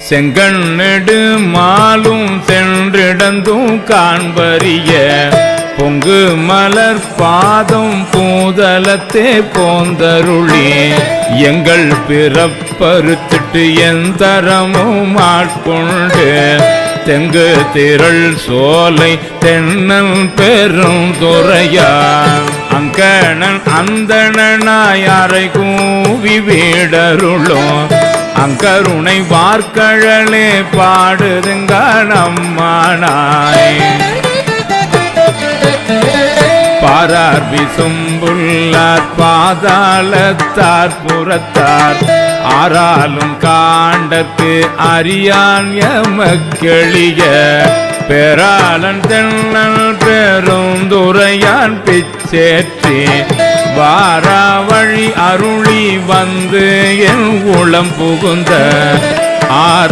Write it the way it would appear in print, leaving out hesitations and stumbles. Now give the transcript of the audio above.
செங்கண்ணெடு மாலும் சென்றிடந்தும் காண்பறிய பொங்கு மலர் பாதம் பூதலத்தே போந்தருளி எங்கள் பிறப்பறுத்திட்டு எந்தரமும் ஆட்கொண்டு தெங்கு திரள் சோலை தென்னல் பெரும் துறையார் அங்கணன் அந்தணனாய் அறை கூவி வீடருளும் அங்கருணை வார்கழலே பாடுதுங்க நம்மானாய் பாரார் விசும்புள்ளார் பாதாளத்தார் புறத்தார் ஆறாலும் காண்டற்கு அறியான் எமக்கெளிய பெறாளன் தென்னல் பெருந்துரையான் பிச்சேற்றி வாரா வழி அருளி வந்து என் உளம் புகுந்த ஆர